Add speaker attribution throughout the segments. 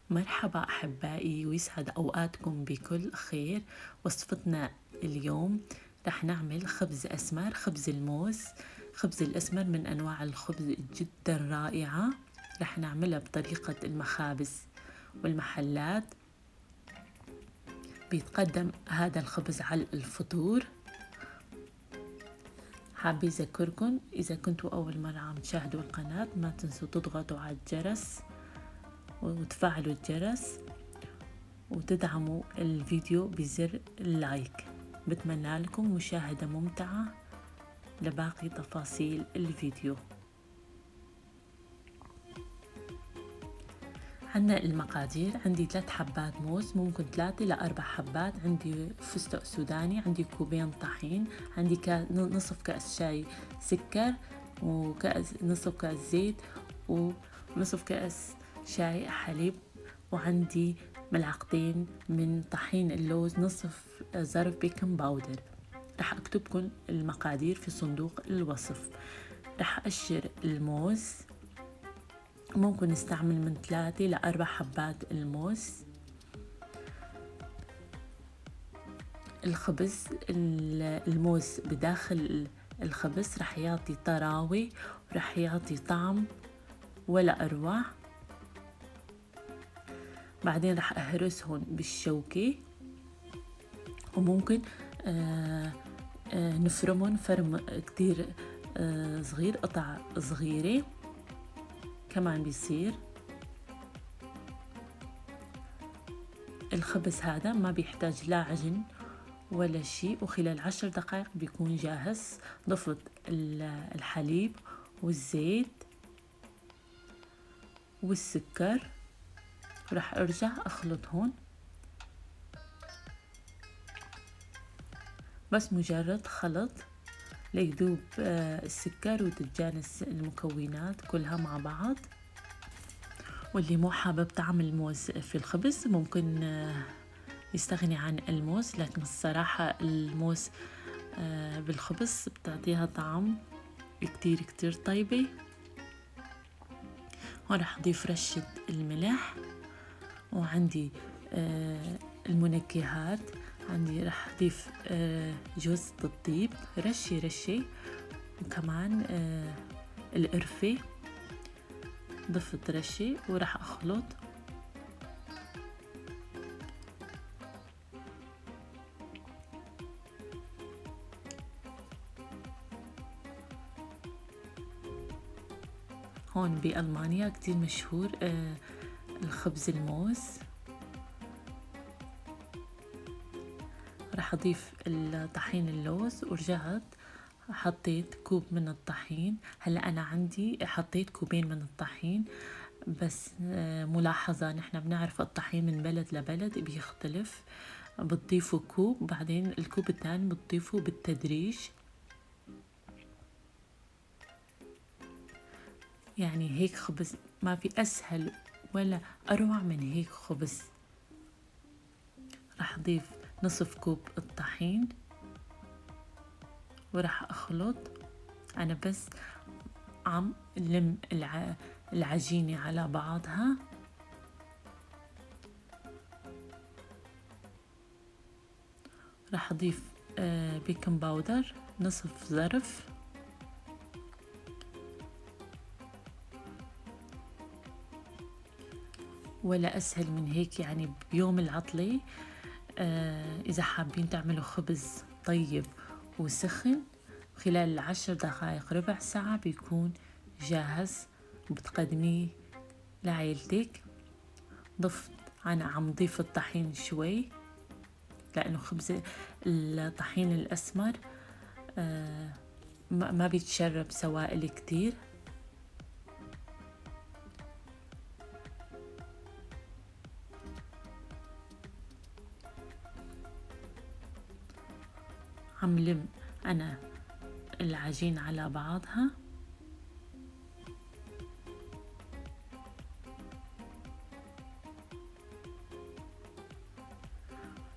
Speaker 1: مرحبا أحبائي، ويسعد أوقاتكم بكل خير. وصفتنا اليوم رح نعمل خبز أسمر، خبز الموز. خبز الأسمر من أنواع الخبز جدا رائعة، رح نعملها بطريقة المخابز والمحلات. بيتقدم هذا الخبز على الفطور. حابة أذكركم إذا كنتوا أول مرة عم تشاهدوا القناة ما تنسوا تضغطوا على الجرس وتفعلوا الجرس وتدعموا الفيديو بزر اللايك. بتمنى لكم مشاهدة ممتعة لباقي تفاصيل الفيديو. عنا المقادير: عندي 3 حبات موز، ممكن 3 ل 4 حبات. عندي فستق سوداني، عندي كوبين طحين، عندي نصف كأس شاي سكر، نصف كأس زيت، ونصف كأس شاي حليب، وعندي ملعقتين من طحين اللوز، نصف ظرف بيكنج باودر. رح اكتبكم المقادير في صندوق الوصف. رح أقشر الموز، ممكن نستعمل من 3 ل 4 حبات الموز. الخبز، الموز بداخل الخبز رح يعطي طراوة ورح يعطي طعم ولا أروع. بعدين رح أهرسهم بالشوكة، وممكن نفرمهم فرم كتير صغير، قطع صغيرة كمان بيصير. الخبز هذا ما بيحتاج لا عجن ولا شيء، وخلال 10 دقائق بيكون جاهز. ضفت الحليب والزيت والسكر، راح ارجع اخلطهن. بس مجرد خلط ليذوب السكر وتتجانس المكونات كلها مع بعض. واللي مو حابب طعم الموز في الخبز ممكن يستغني عن الموز، لكن الصراحة الموز بالخبز بتعطيها طعم كتير كتير طيبة. وراح أضيف رشة الملح، وعندي المنكهات. عندي راح أضيف جوز الطيب رشة رشة، وكمان القرفة ضفت رشة، وراح أخلط. هون بألمانيا كتير مشهور الخبز الموز. راح أضيف الطحين اللوز، ورجعت حطيت كوب من الطحين. هلأ أنا عندي حطيت كوبين من الطحين، بس ملاحظة نحن بنعرف الطحين من بلد لبلد بيختلف. بتضيفوا كوب، بعدين الكوب الثاني بتضيفوا بالتدريج. يعني هيك خبز ما في أسهل ولا أروع من هيك خبز. راح أضيف نصف كوب الطحين وراح أخلط. أنا بس عم لم العجينة على بعضها. راح أضيف بيكنج باودر نصف ظرف، ولا أسهل من هيك. يعني بيوم العطلة إذا حابين تعملوا خبز طيب وسخن، خلال 10 دقائق ربع ساعة بيكون جاهز وبتقدميه لعيلتك. أنا عم ضيف الطحين شوي، لأنه خبز الطحين الأسمر ما بيتشرب سوائل كتير. عم لم أنا العجين على بعضها.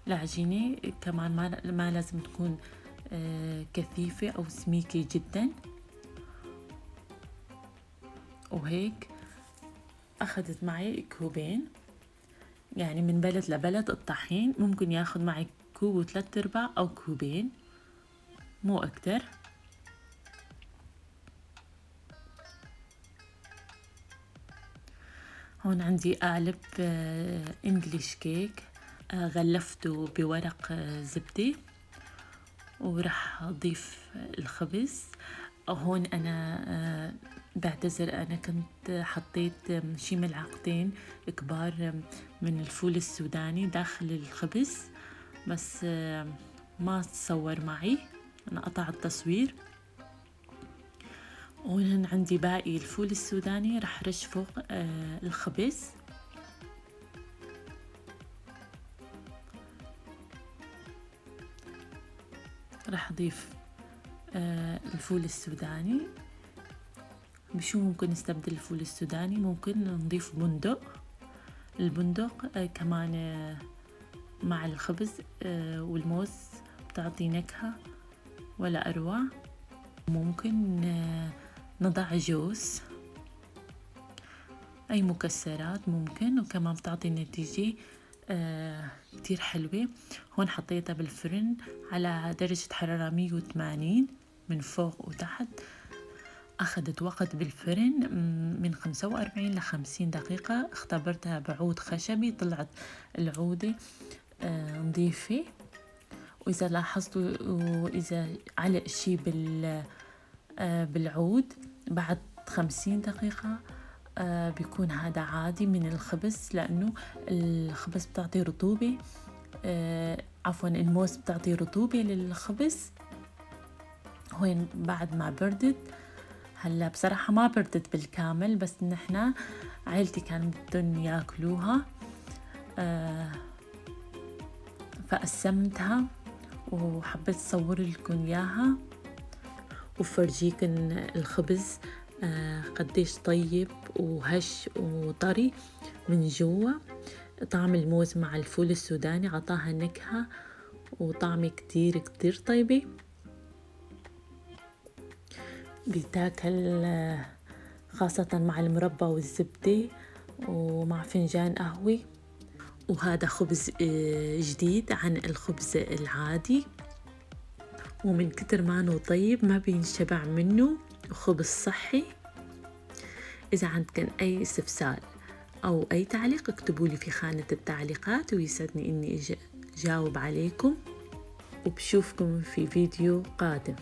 Speaker 1: العجينة كمان ما لازم تكون كثيفة أو سميكة جدا. وهيك أخذت معي كوبين. يعني من بلد لبلد الطحين ممكن ياخد معي كوب و3/4 أو كوبين، مو أكتر. هون عندي قالب انجليش كيك، غلفته بورق زبدة، وراح أضيف الخبز. هون أنا بعتذر، أنا كنت حطيت شي ملعقتين كبار من الفول السوداني داخل الخبز، بس ما تصور معي، أنا قطع التصوير. وهون عندي باقي الفول السوداني راح رش فوق الخبز. راح أضيف الفول السوداني. بشو ممكن نستبدل الفول السوداني؟ ممكن نضيف بندق. البندق كمان مع الخبز والموز بتعطي نكهة ولا أروع. ممكن نضع جوز، أي مكسرات ممكن، وكمان بتعطي نتيجة كتير حلوة. هون حطيتها بالفرن على درجة حرارة 180 من فوق وتحت. أخذت وقت بالفرن من 45 ل50 دقيقة. اختبرتها بعود خشبي، طلعت العودة نظيفة. وإذا لاحظتوا وإذا علق شي بالعود بعد 50 دقيقة بيكون هذا عادي من الخبز، لأنه الخبز بتعطي رطوبة، عفوا الموز بتعطي رطوبة للخبز. هون بعد ما بردت، هلا بصراحة ما بردت بالكامل، بس نحنا عيلتي كانوا بدهم ياكلوها، فقسمتها وحبيت أصور لكم إياها وفرجيكن الخبز قديش طيب وهش وطري من جوا. طعم الموز مع الفول السوداني عطاها نكهة وطعم كتير كتير طيبة. بيتاكل خاصة مع المربى والزبدة ومع فنجان قهوة. وهذا خبز جديد عن الخبز العادي، ومن كتر ما انه طيب ما بينشبع منه، وخبز صحي. إذا عندكم أي استفسار أو أي تعليق اكتبوا لي في خانة التعليقات، ويسعدني إني جاوب عليكم. وبشوفكم في فيديو قادم.